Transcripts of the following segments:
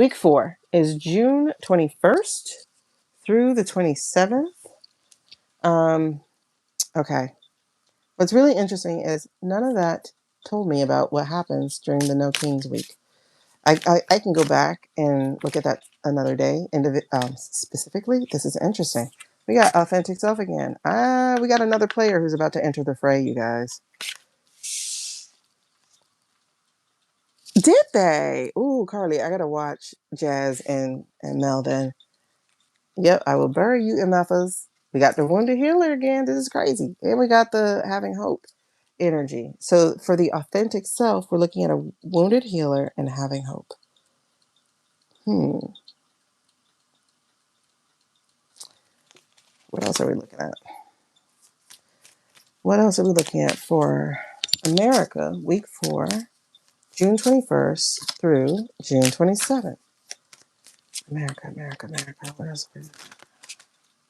Week 4 is June 21st through the 27th. Okay. What's really interesting is none of that told me about what happens during the No Kings week. I can go back and look at that another day. Specifically, this is interesting. We got authentic self again. We got another player who's about to enter the fray, you guys. Did they? Ooh, Carly, I gotta watch Jazz and Mel then. Yep, I will bury you, MFers. We got the wounded healer again. This is crazy. And we got the having hope energy. So for the authentic self, we're looking at a wounded healer and having hope. What else are we looking at? What else are we looking at for America, week 4, June 21st through June 27th? America. What else?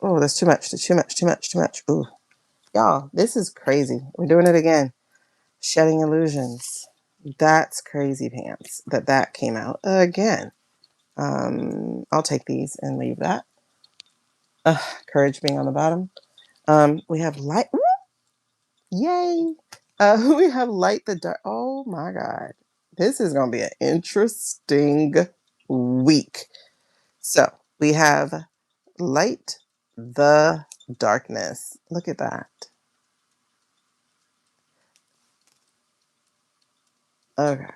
Oh, there's too much. Too much. Ooh. Y'all, this is crazy. We're doing it again. Shedding illusions. That's crazy pants that came out again. I'll take these and leave that. Courage being on the bottom. We have light. Woo! Yay. We have light the dark. Oh my God. This is going to be an interesting week. So we have light the darkness. Look at that. Okay.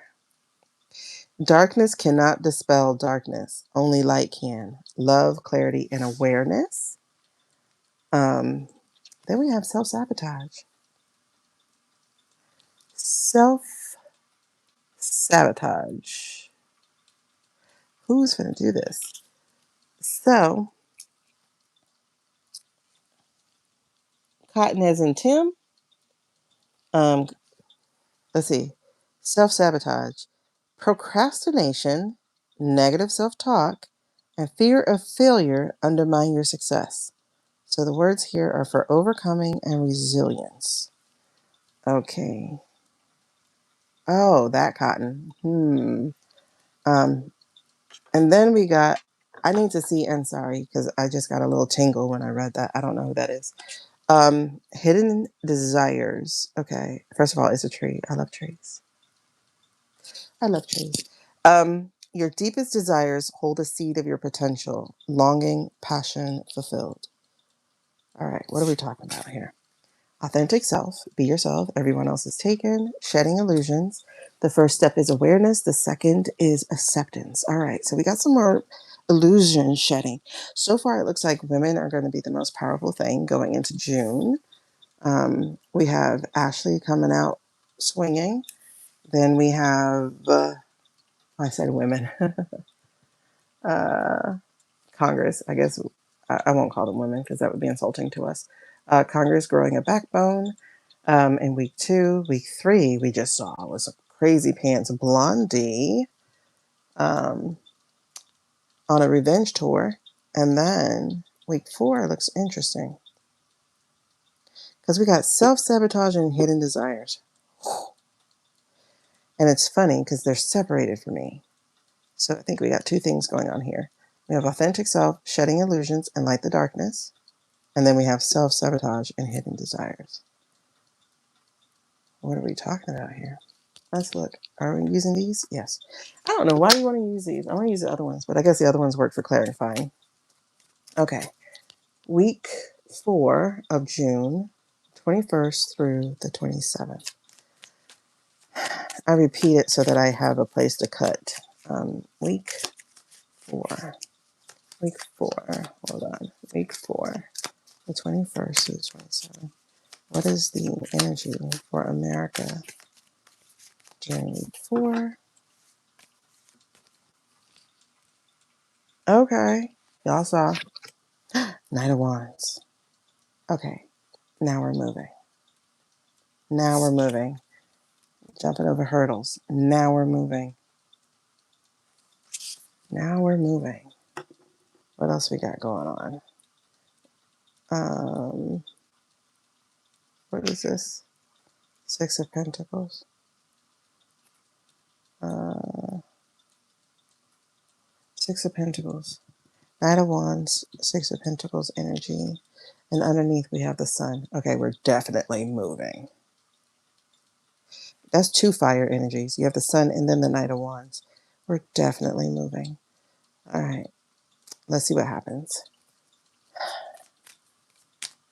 Darkness cannot dispel darkness. Only light can. Love, clarity, and awareness. Then we have self-sabotage. Self-sabotage. Who's going to do this? So, Cotton as in Tim. Let's see. Self-sabotage. Procrastination, negative self-talk, and fear of failure undermine your success. So the words here are for overcoming and resilience. Okay. Oh, that Cotton. And then we got, I need to see, and sorry, because I just got a little tingle when I read that. I don't know who that is. Hidden desires. Okay. First of all, it's a tree. I love trees. Your deepest desires hold a seed of your potential, longing, passion, fulfilled. All right. What are we talking about here? Authentic self, be yourself. Everyone else is taken. Shedding illusions. The first step is awareness. The second is acceptance. All right, so we got some more illusion shedding. So far, it looks like women are going to be the most powerful thing going into June. We have Ashley coming out swinging. Then we have, I said women, Congress. I guess I won't call them women because that would be insulting to us. Congress growing a backbone. In week 2, week 3, we just saw was a crazy pants Blondie on a revenge tour. And then week 4 looks interesting because we got self-sabotage and hidden desires. And it's funny because they're separated for me. So I think we got 2 things going on here. We have authentic self, shedding illusions, and light the darkness. And then we have self-sabotage and hidden desires. What are we talking about here? Let's look. Are we using these? Yes. I don't know. Why do you want to use these? I want to use the other ones, but I guess the other ones work for clarifying. Okay. Week 4 of June, 21st through the 27th. I repeat it so that I have a place to cut. Week 4. Week 4. Hold on. Week 4. The 21st to the 27th. What is the energy for America during week 4? Okay. Y'all saw Knight of Wands. Okay. Now we're moving. Now we're moving. Jumping over hurdles. Now we're moving. Now we're moving. What else we got going on? What is this? 6 of Pentacles. Six of Pentacles. Knight of Wands, Six of Pentacles energy. And underneath we have the Sun. Okay, we're definitely moving. That's two fire energies. You have the Sun and then the Knight of Wands. We're definitely moving. All right. Let's see what happens.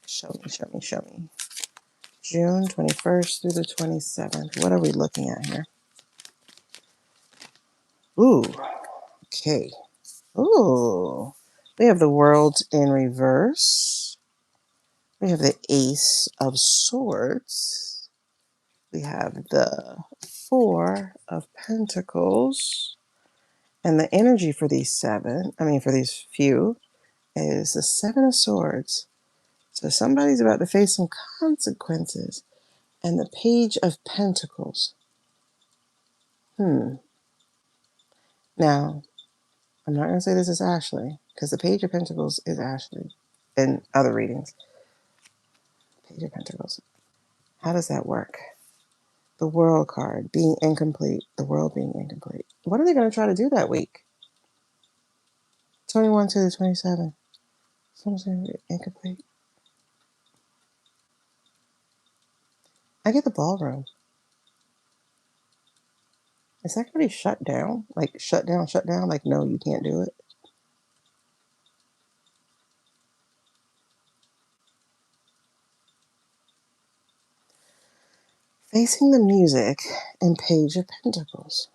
Show me, show me, show me. June 21st through the 27th. What are we looking at here? Ooh. Okay. Ooh. We have the World in reverse. We have the Ace of Swords. We have the Four of Pentacles. And the energy for these for these few is the Seven of Swords. So somebody's about to face some consequences. And the Page of Pentacles. Now, I'm not going to say this is Ashley, because the Page of Pentacles is Ashley in other readings. Page of Pentacles. How does that work? The World card, being incomplete. The world being incomplete. What are they going to try to do that week? 21 to the 27th. Something incomplete. I get the ballroom. Is that going to be shut down? Like, shut down, shut down? Like, no, you can't do it? Facing the music and Page of Pentacles.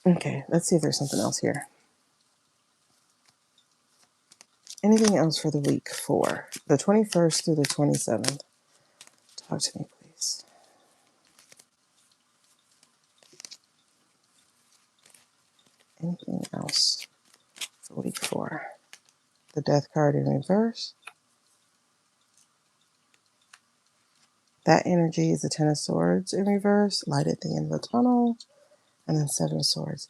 Okay, let's see if there's something else here. Anything else for the week for the 21st through the 27th? Talk to me, please. Anything else for week 4? The Death card in reverse. That energy is the Ten of Swords in reverse. Light at the end of the tunnel. And then Seven of Swords.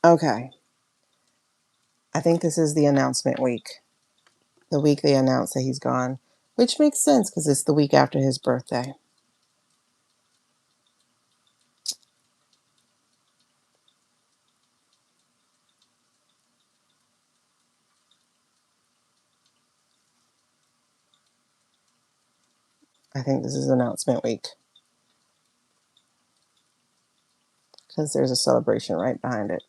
Okay. I think this is the announcement week. The week they announce that he's gone. Which makes sense because it's the week after his birthday. I think this is announcement week. Because there's a celebration right behind it.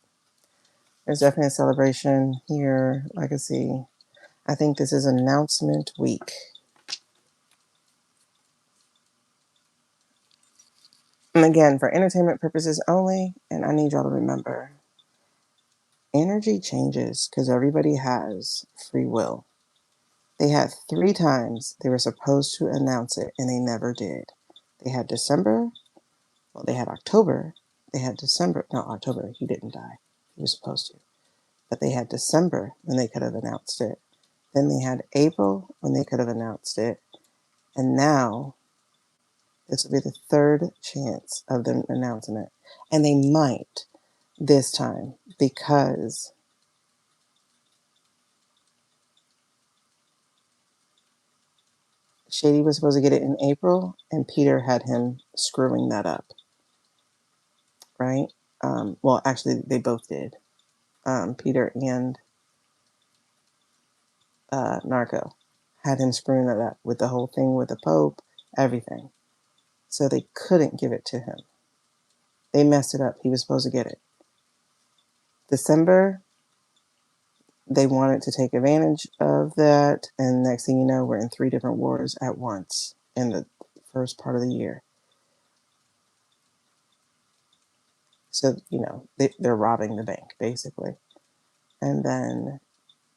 There's definitely a celebration here. Legacy. I think this is announcement week. And again, for entertainment purposes only, and I need y'all to remember, energy changes because everybody has free will. They had 3 times they were supposed to announce it, and they never did. They had December, well, they had October, they had December, no, October, he didn't die. He was supposed to. But they had December when they could have announced it. Then they had April when they could have announced it. And now, this will be the 3rd chance of them announcing it. And they might this time because Shady was supposed to get it in April and Peter had him screwing that up. Right? Well, actually, they both did. Peter and Narco had him screwing that up with the whole thing with the Pope, everything. So they couldn't give it to him. They messed it up. He was supposed to get it. December, they wanted to take advantage of that. And next thing you know, we're in 3 different wars at once in the first part of the year. So, they're robbing the bank, basically. And then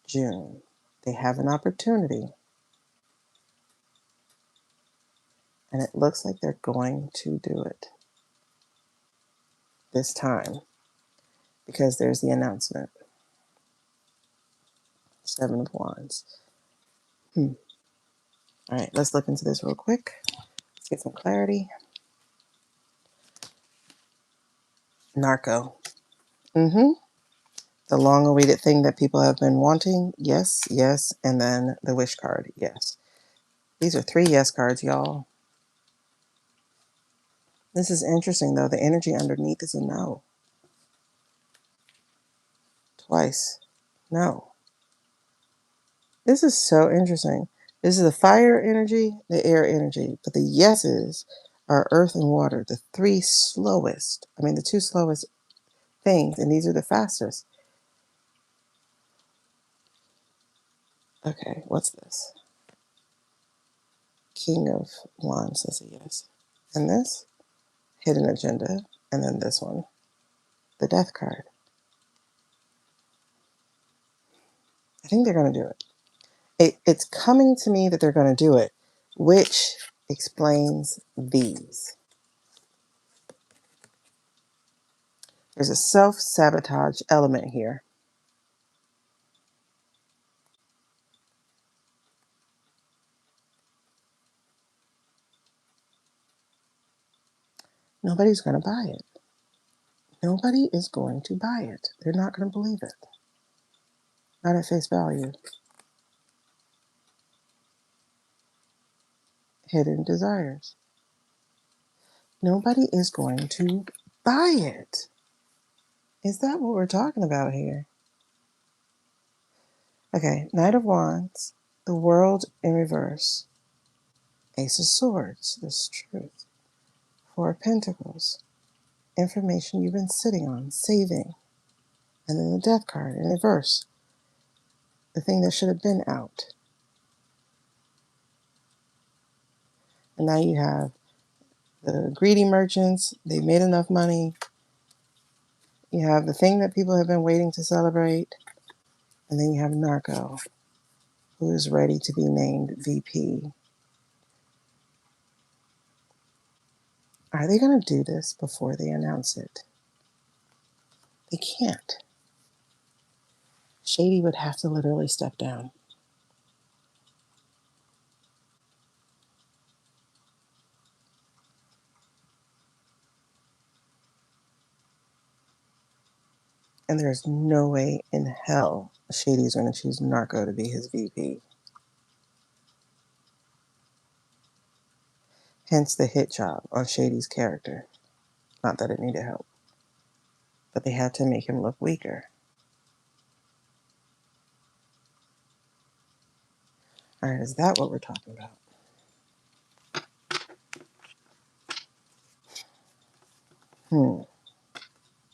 June, they have an opportunity. And it looks like they're going to do it this time because there's the announcement. 7 of Wands. All right, let's look into this real quick. Let's get some clarity. Narco. The long-awaited thing that people have been wanting. Yes, yes. And then the wish card. Yes. These are 3 yes cards, y'all. This is interesting, though. The energy underneath is a no. Twice. No. This is so interesting. This is the fire energy, the air energy, but the yeses are earth and water, the three slowest. I mean, the two slowest things, and these are the fastest. Okay, what's this? King of Wands says a yes. And this, hidden agenda, and then this one, the death card. I think they're going to do it. It's coming to me that they're going to do it, which explains these. There's a self-sabotage element here. Nobody's going to buy it. Nobody is going to buy it. They're not going to believe it. Not at face value. Hidden desires. Nobody is going to buy it. Is that what we're talking about here? Okay, Knight of Wands, the World in reverse, Ace of Swords, this is truth, Four of Pentacles, information you've been sitting on, saving, and then the Death card in reverse, the thing that should have been out. And now you have the greedy merchants, they've made enough money. You have the thing that people have been waiting to celebrate, and then you have Narco, who is ready to be named VP. Are they going to do this before they announce it? They can't. Shady would have to literally step down. And there's no way in hell Shady is going to choose Narco to be his VP. Hence the hit job on Shady's character. Not that it needed help, but they had to make him look weaker. All right, is that what we're talking about?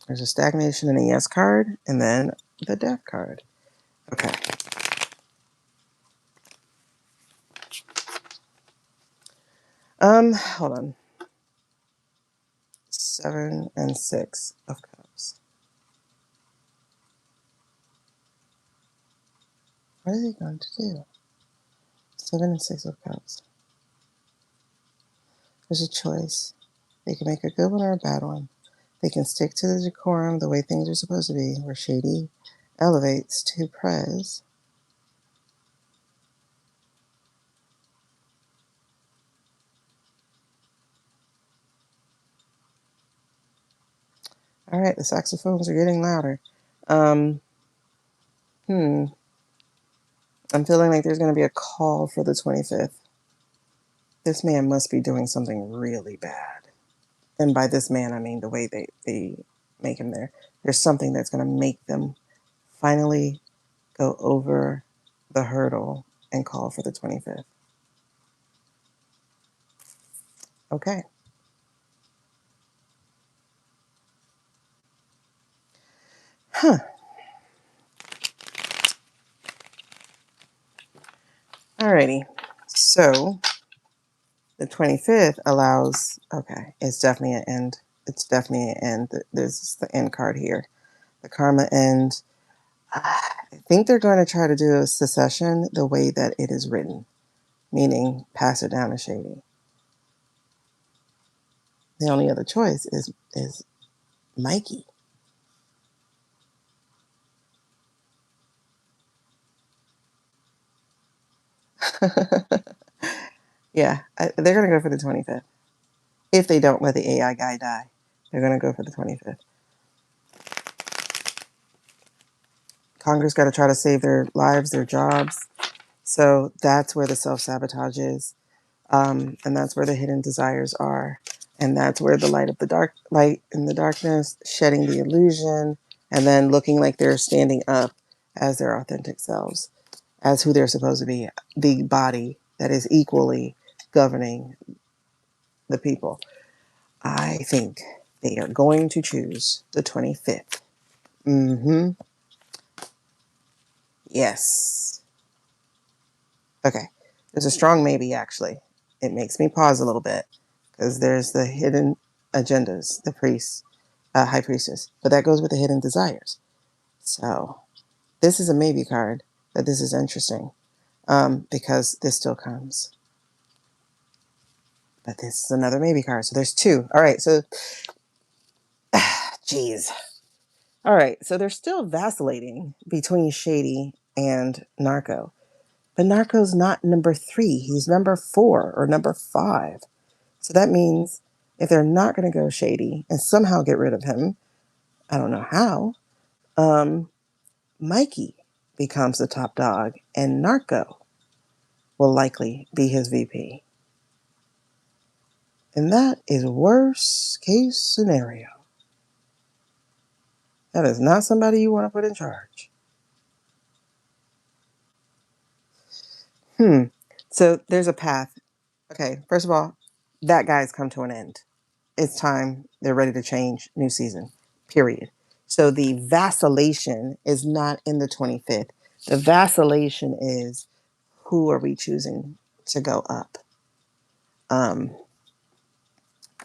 There's a stagnation in the yes card, and then the death card. Okay. Hold on. 7 and 6 of cups. What is he going to do? 7 and 6 of cups. There's a choice. They can make a good one or a bad one. They can stick to the decorum, the way things are supposed to be, where Shady elevates to Prez. All right, the saxophones are getting louder. I'm feeling like there's going to be a call for the 25th. This man must be doing something really bad. And by this man, I mean the way they make him there. There's something that's going to make them finally go over the hurdle and call for the 25th. Okay. Huh. Alrighty. So the 25th allows, okay, it's definitely an end. It's definitely an end. There's the end card here. The karma end. I think they're going to try to do a secession the way that it is written, meaning pass it down to Shady. The only other choice is Mikey. Yeah, they're going to go for the 25th. If they don't let the AI guy die, they're going to go for the 25th. Congress got to try to save their lives, their jobs. So that's where the self-sabotage is. And that's where the hidden desires are. And that's where the light in the darkness, shedding the illusion, and then looking like they're standing up as their authentic selves, as who they're supposed to be, the body that is equally governing the people. I think they are going to choose the 25th. Mm-hmm. Yes. Okay. There's a strong maybe, actually. It makes me pause a little bit because there's the hidden agendas, the priest, high priestess, but that goes with the hidden desires. So this is a maybe card, but this is interesting because this still comes. But this is another maybe card. So there's two. All right. So, geez. All right. So they're still vacillating between Shady and Narco. But Narco's not number 3. He's number 4 or number 5. So that means if they're not going to go Shady and somehow get rid of him, I don't know how, Mikey becomes the top dog and Narco will likely be his VP. And that is worst case scenario. That is not somebody you want to put in charge. So there's a path. Okay, first of all, that guy's come to an end. It's time. They're ready to change. New season. Period. So the vacillation is not in the 25th. The vacillation is who are we choosing to go up?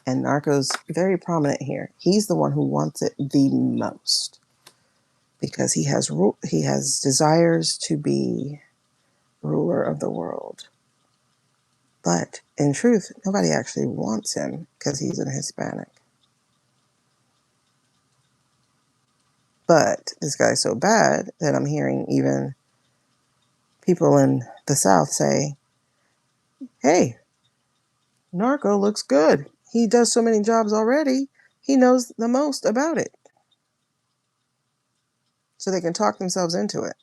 And Narco's very prominent here. He's the one who wants it the most because he has desires to be ruler of the world. But in truth, nobody actually wants him because he's an Hispanic. But this guy's so bad that I'm hearing even people in the South say, hey, Narco looks good. He does so many jobs already. He knows the most about it. So they can talk themselves into it.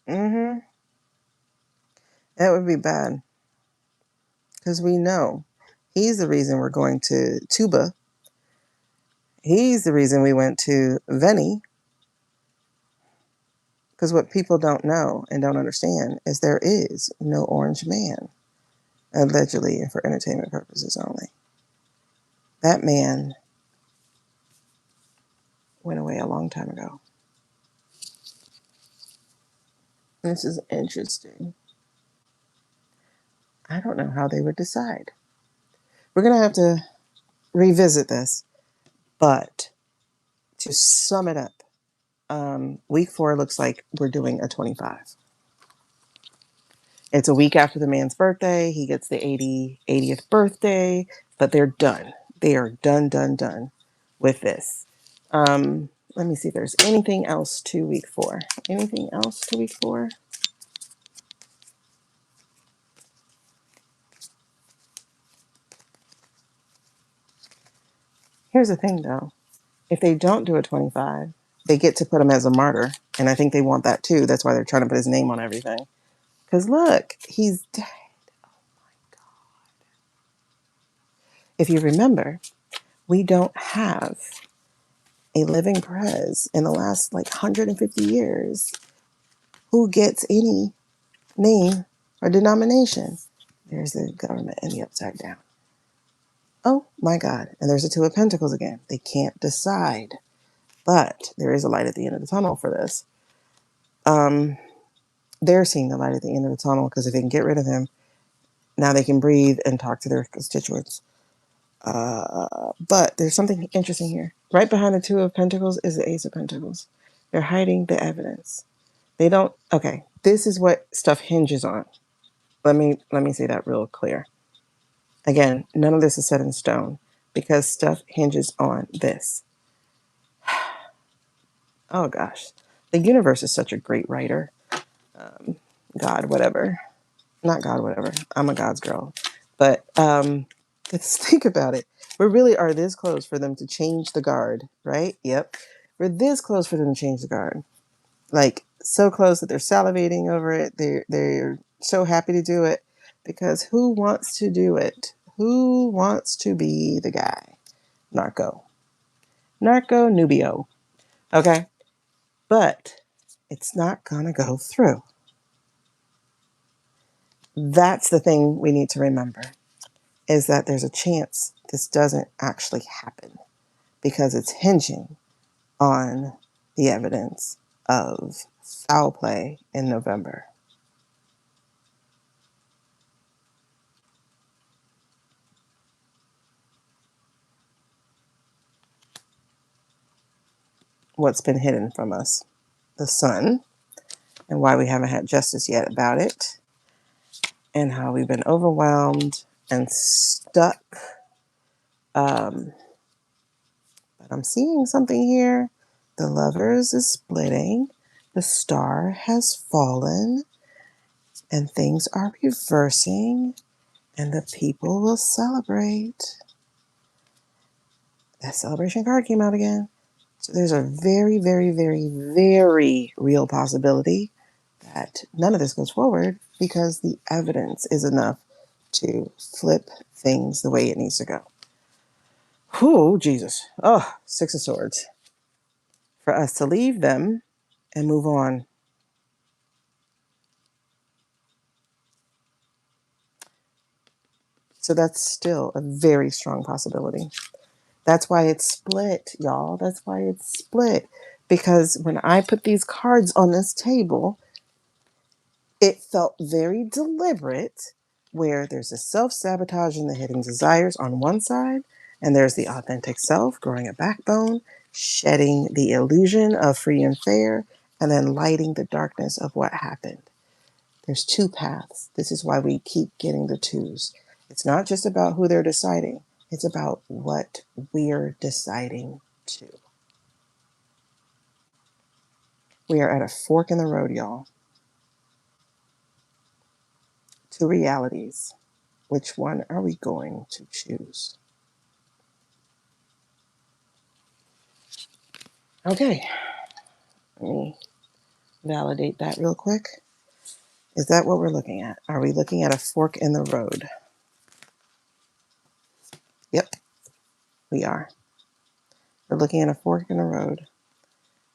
Mm-hmm. That would be bad. Because we know he's the reason we're going to Tuba. He's the reason we went to Veni. Because what people don't know and don't understand is there is no orange man, allegedly and for entertainment purposes only. That man went away a long time ago. This is interesting. I don't know how they would decide. We're going to have to revisit this. But to sum it up, week 4 looks like we're doing a 25. It's a week after the man's birthday. He gets the 80th birthday, but they're done. They are done with this. Let me see if there's anything else to week 4. Anything else to week 4? Here's the thing, though. If they don't do a 25, they get to put him as a martyr. And I think they want that, too. That's why they're trying to put his name on everything. Because look, he's dead. Oh, my God. If you remember, we don't have a living prez in the last 150 years who gets any name or denomination. There's the government in the upside down. Oh my God. And there's the Two of Pentacles again. They can't decide. But there is a light at the end of the tunnel for this. They're seeing the light at the end of the tunnel because if they can get rid of him, now they can breathe and talk to their constituents. But there's something interesting here. Right behind the Two of Pentacles is the Ace of Pentacles. They're hiding the evidence. They don't. Okay, this is what stuff hinges on. Let me say that real clear. Again, none of this is set in stone because stuff hinges on this. Oh gosh, the universe is such a great writer. God, whatever. Not God, whatever. I'm a God's girl. But let's think about it. We really are this close for them to change the guard, right? Yep. We're this close for them to change the guard. So close that they're salivating over it. They're so happy to do it because who wants to do it? Who wants to be the guy? Narco Nubio. Okay. But it's not going to go through. That's the thing we need to remember, is that there's a chance this doesn't actually happen because it's hinging on the evidence of foul play in November. What's been hidden from us? The sun, and why we haven't had justice yet about it, and how we've been overwhelmed and stuck. But I'm seeing something here. The lovers is splitting. The star has fallen. And things are reversing. And the people will celebrate. That celebration card came out again. So there's a very, very, very, very real possibility that none of this goes forward because the evidence is enough to flip things the way it needs to go. Whew, Jesus. Oh, Six of Swords. For us to leave them and move on. So that's still a very strong possibility. That's why it's split, y'all. That's why it's split. Because when I put these cards on this table, it felt very deliberate, where there's a self-sabotage and the hidden desires on one side, and there's the authentic self growing a backbone, shedding the illusion of free and fair, and then lighting the darkness of what happened. There's two paths. This is why we keep getting the twos. It's not just about who they're deciding. It's about what we're deciding to. We are at a fork in the road, y'all. Two realities. Which one are we going to choose? Okay. Let me validate that real quick. Is that what we're looking at? Are we looking at a fork in the road? Yep, we are. We're looking at a fork in the road.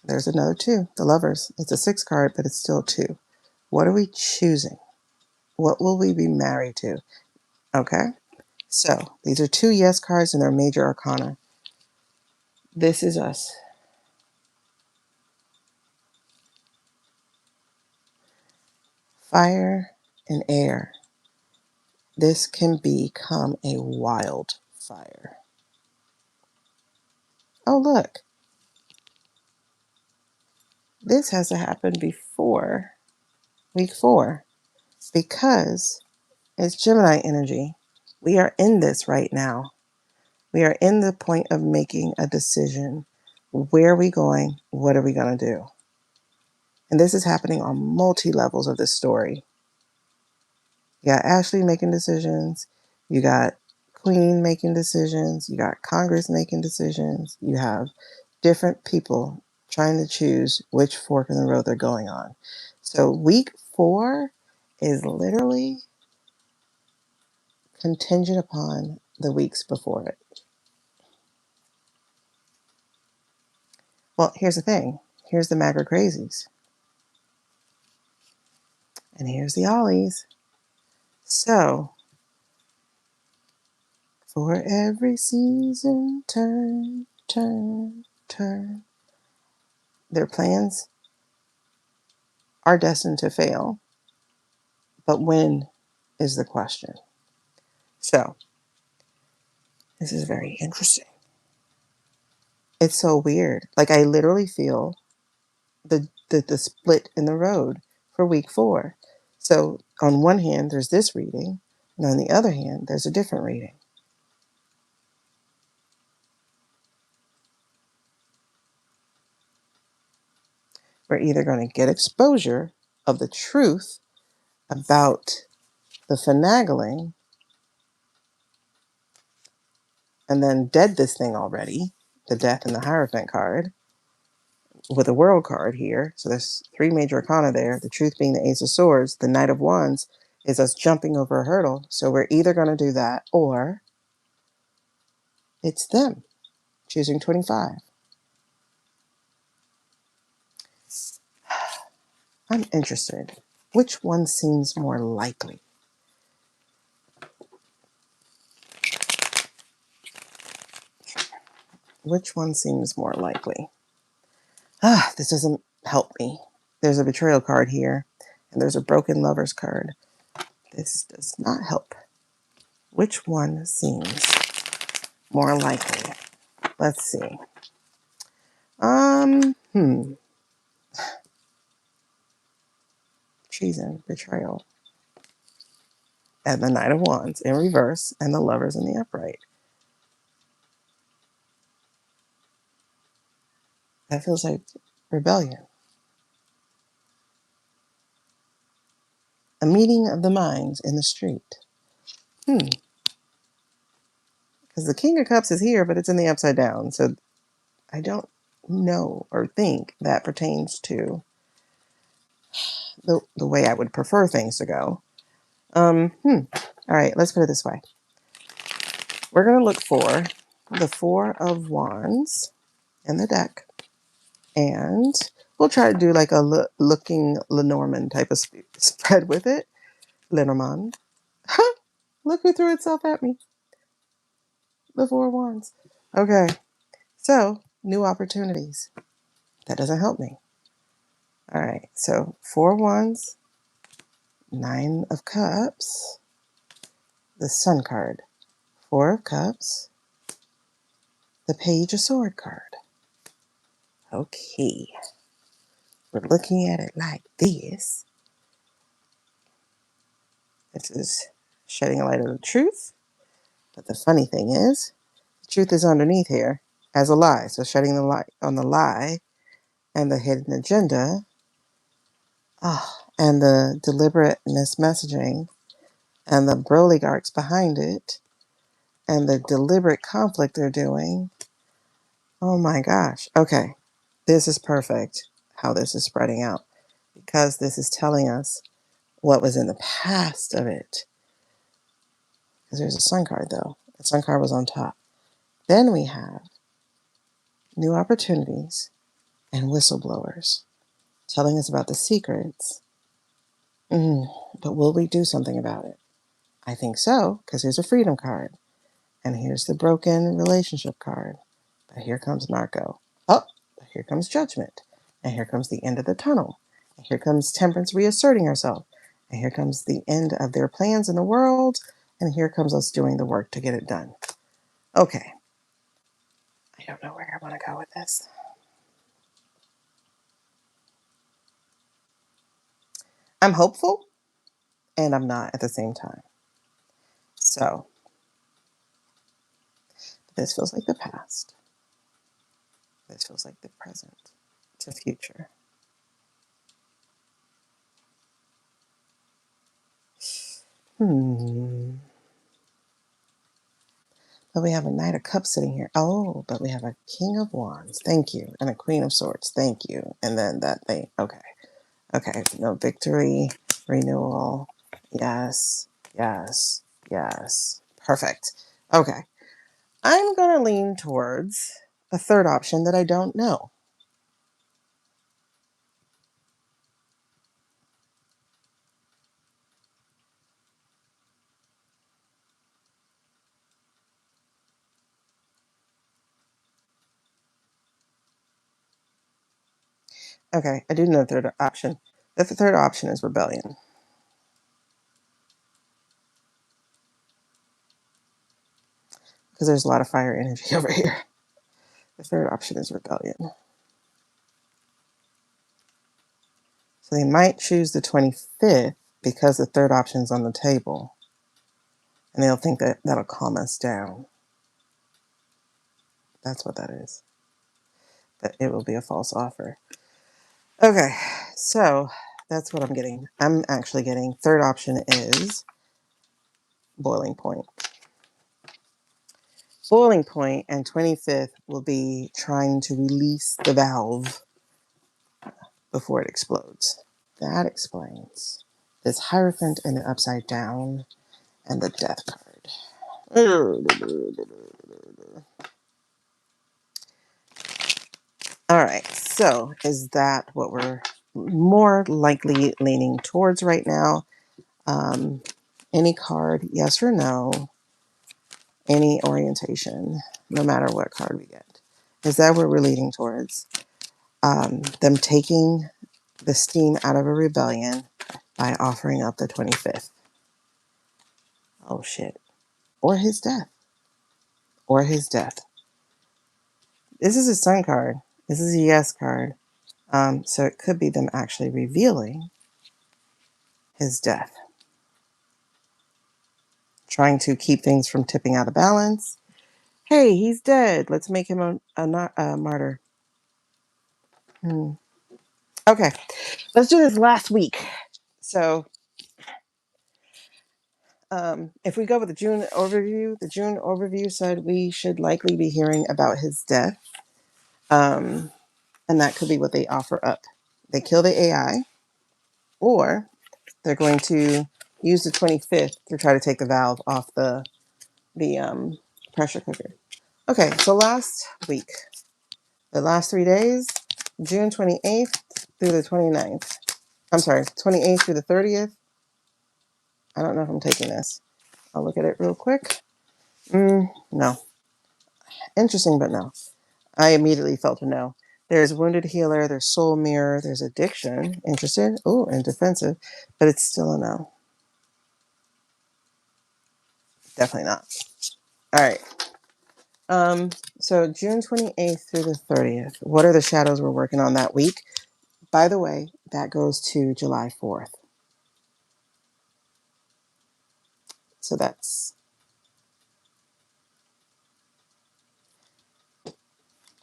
There's another two, the lovers. It's a 6 card, but it's still 2. What are we choosing? What will we be married to? Okay, so these are 2 yes cards and they're major arcana. This is us. Fire and air. This can become a wildfire. Oh, look. This has to happen before week 4 because it's Gemini energy. We are in this right now. We are in the point of making a decision. Where are we going? What are we going to do? And this is happening on multi-levels of this story. You got Ashley making decisions. You got Queen making decisions. You got Congress making decisions. You have different people trying to choose which fork in the road they're going on. So week 4 is literally contingent upon the weeks before it. Well, here's the thing. Here's the MAGA crazies. And here's the ollies. So, for every season, turn, turn, turn. Their plans are destined to fail. But when is the question? So, this is very interesting. It's so weird. Like, I literally feel the split in the road for week 4. So, on one hand, there's this reading, and on the other hand, there's a different reading. We're either going to get exposure of the truth about the finagling and then dead this thing already, the death and the Hierophant card, with a world card here. So there's 3 major arcana there, the truth being the Ace of Swords, the Knight of Wands, is us jumping over a hurdle. So we're either going to do that or it's them choosing 25. I'm interested. Which one seems more likely? Which one seems more likely? This doesn't help me. There's a betrayal card here, and there's a broken lover's card. This does not help. Which one seems more likely? Let's see. Treason, betrayal, and the Knight of Wands in reverse, and the Lovers in the upright. That feels like rebellion. A meeting of the minds in the street. Because the King of Cups is here, but it's in the upside down. So I don't know or think that pertains to the way I would prefer things to go. All right, let's put it this way. We're going to look for the Four of Wands in the deck. And we'll try to do like a looking Lenormand type of spread with it. Lenormand. Look who threw itself at me. The Four of Wands. Okay. So, new opportunities. That doesn't help me. All right. So, Four of Wands, Nine of Cups, the Sun card, Four of Cups, the Page of Sword card. Okay. We're looking at it like this. This is shedding a light on the truth. But the funny thing is, the truth is underneath here as a lie. So shedding the light on the lie and the hidden agenda, and the deliberate mismessaging, and the oligarchs behind it, and the deliberate conflict they're doing. Oh my gosh. Okay. This is perfect how this is spreading out, because this is telling us what was in the past of it. Because there's a Sun card, though. The Sun card was on top. Then we have new opportunities and whistleblowers telling us about the secrets. But will we do something about it? I think so, because here's a freedom card. And here's the broken relationship card. But here comes Narco. Oh, here comes Judgment. And here comes the end of the tunnel. And here comes Temperance reasserting herself. And here comes the end of their plans in the world. And here comes us doing the work to get it done. Okay. I don't know where I want to go with this. I'm hopeful, and I'm not at the same time. So, this feels like the past. This feels like the present to future. But we have a Knight of Cups sitting here. Oh, but we have a King of Wands. Thank you. And a Queen of Swords. Thank you. And then that thing. Okay. Okay. No, victory, renewal. Yes. Yes. Yes. Perfect. Okay. I'm going to lean towards a third option that I don't know. Okay, I do know the third option. The third option is rebellion. Because there's a lot of fire energy over here. The third option is rebellion. So they might choose the 25th because the third option is on the table. And they'll think that that'll calm us down. That's what that is. But it will be a false offer. Okay, so that's what I'm getting. I'm actually getting third option is boiling point. Boiling point, and 25th will be trying to release the valve before it explodes. That explains. this Hierophant in the upside down, and the Death card. All right, so is that what we're more likely leaning towards right now? Any card, yes or no? Any orientation, no matter what card we get. Is that what we're leaning towards? Them taking the steam out of a rebellion by offering up the 25th. Oh shit. Or his death. Or his death. This is a sun card. This is a yes card. So it could be them actually revealing his death. Trying to keep things from tipping out of balance. Hey, he's dead. Let's make him a martyr. Okay, let's do this last week. So if we go with the June overview said we should likely be hearing about his death. And that could be what they offer up. They kill the AI, or they're going to use the 25th to try to take the valve off the pressure cooker. Okay, so last week, the last 3 days, June 28th through the 29th. I'm sorry, 28th through the 30th. I don't know if I'm taking this. I'll look at it real quick. No. Interesting, but no. I immediately felt a no. There's Wounded Healer, there's Soul Mirror, there's Addiction. Interested? Oh, and Defensive. But it's still a no. Definitely not. All right. So June 28th through the 30th. What are the shadows we're working on that week? By the way, that goes to July 4th. So that's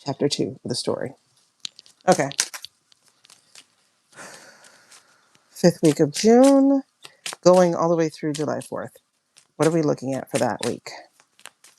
chapter 2 of the story. Okay. 5th week of June, going all the way through July 4th. What are we looking at for that week?